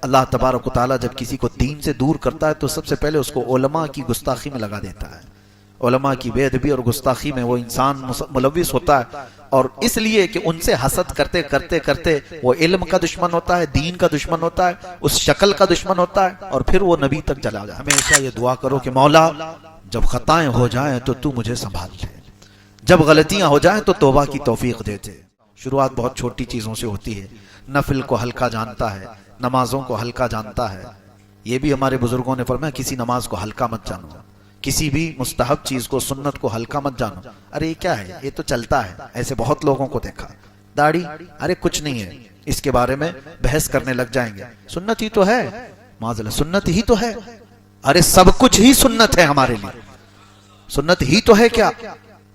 اللہ تبارک و تعالیٰ جب کسی کو دین سے دور کرتا ہے تو سب سے پہلے اس کو علماء کی گستاخی میں لگا دیتا ہے. علماء کی بے ادبی اور گستاخی میں وہ انسان ملوث ہوتا ہے، اور اس لیے کہ ان سے حسد کرتے کرتے کرتے وہ علم کا دشمن ہوتا ہے، دین کا دشمن ہوتا ہے، اس شکل کا دشمن ہوتا ہے، اور پھر وہ نبی تک چلا جائے. ہمیشہ یہ دعا کرو کہ مولا جب خطائیں ہو جائیں تو تو مجھے سنبھال لے، جب غلطیاں ہو جائیں تو توبہ کی توفیق دے دے. شروعات بہت چھوٹی چیزوں سے ہوتی ہے. نفل کو ہلکا جانتا ہے، نمازوں کو ہلکا جانتا ہے. یہ بھی ہمارے بزرگوں نے فرمایا کسی نماز کو ہلکا مت جانو، کسی بھی مستحب چیز کو، سنت کو ہلکا مت جانو. ارے یہ کیا ہے، یہ تو چلتا ہے. ایسے بہت لوگوں کو دیکھا. داڑھی، ارے کچھ نہیں ہے، اس کے بارے میں بحث کرنے لگ جائیں گے. سنت ہی تو ہے، معذاللہ سنت ہی تو ہے. ارے سب کچھ ہی سنت ہے ہمارے لیے. سنت ہی تو ہے کیا؟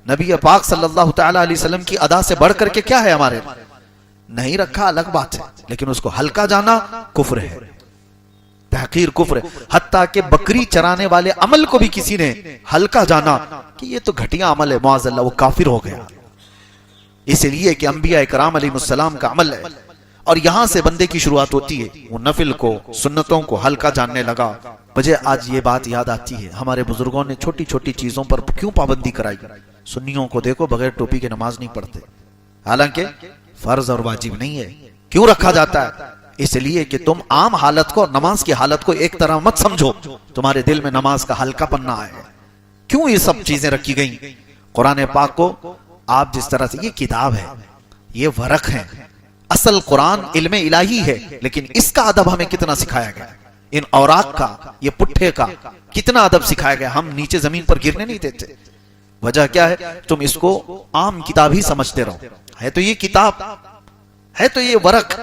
نبی پاک صلی اللہ تعالی علیہ وسلم کی ادا سے بڑھ کر کے کیا ہے ہمارے لیے؟ نہیں رکھا الگ بات ہے، لیکن اس کو ہلکا جانا کفر ہے، تحقیر کفر ہے. حتیٰ کہ بکری چرانے والے عمل کو بھی کسی نے ہلکا جانا کہ یہ تو گھٹیا عمل ہے، معاذ اللہ، وہ کافر ہو گیا. اس لیے کہ انبیاء اکرام علیہ السلام کا عمل ہے، اور یہاں سے بندے کی شروعات ہوتی ہے. وہ نفل کو، سنتوں کو ہلکا جاننے لگا. مجھے آج یہ بات یاد آتی ہے، ہمارے بزرگوں نے چھوٹی چھوٹی چیزوں پر کیوں پابندی کرائی. سنیوں کو دیکھو بغیر ٹوپی کے نماز نہیں پڑھتے، حالانکہ فرض اور واجب نہیں ہے. کیوں رکھا جاتا ہے؟ اس لیے کہ تم عام حالت کو، نماز کی حالت کو ایک طرح مت سمجھو، تمہارے دل میں نماز کا ہلکا پن نہ آئے. کیوں یہ سب چیزیں رکھی گئیں؟ قرآن پاک کو آپ جس طرح سے، یہ کتاب ہے، یہ ورق ہے. اصل قرآن علم الہی ہے، لیکن اس کا ادب ہمیں کتنا سکھایا گیا. ان اوراق کا، یہ پٹھے کا کتنا ادب سکھایا گیا. ہم نیچے زمین پر گرنے نہیں دیتے. وجہ کیا ہے؟ تم اس کو عام کتاب ہی سمجھتے رہو. ہے تو یہ کتاب، ہے تو یہ ورق،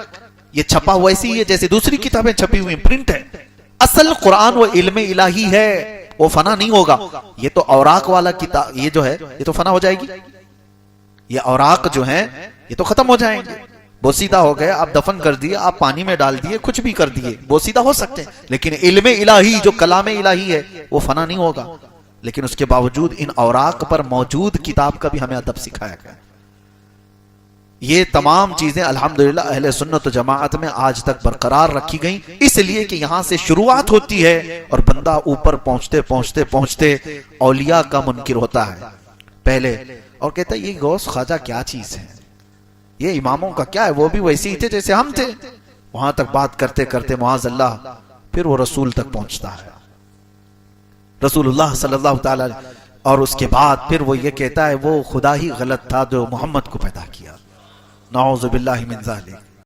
یہ چھپا ہوا ایسی ہے جیسے دوسری کتابیں چھپی ہوئی پرنٹ ہے. اصل قرآن وہ علم الہی ہے، وہ فنا نہیں ہوگا. یہ تو اوراق والا کتاب، یہ جو ہے یہ تو فنا ہو جائے گی. یہ اوراق جو ہیں یہ تو ختم ہو جائیں گے. بوسیدہ ہو گئے، آپ دفن کر دیے، آپ پانی میں ڈال دیے، کچھ بھی کر دیے، بوسیدہ ہو سکتے ہیں. لیکن علم الہی جو کلام الہی ہے وہ فنا نہیں ہوگا. لیکن اس کے باوجود ان اوراق پر موجود کتاب کا بھی ہمیں ادب سکھایا گیا. یہ تمام چیزیں الحمدللہ اہل سنت و جماعت میں آج تک برقرار رکھی گئیں، اس لیے کہ یہاں سے شروعات ہوتی ہے اور بندہ اوپر پہنچتے پہنچتے پہنچتے اولیاء کا منکر ہوتا ہے پہلے، اور کہتا ہے یہ غوث خواجہ کیا چیز ہے، یہ اماموں کا کیا ہے، وہ بھی ویسے ہی تھے جیسے ہم تھے. وہاں تک بات کرتے کرتے معاذ اللہ پھر وہ رسول تک پہنچتا ہے، رسول اللہ صلی اللہ تعالی، اور اس کے بعد پھر وہ یہ کہتا ہے وہ خدا ہی غلط تھا جو محمد کو پیدا کیا. نعوذ باللہ من ذالک.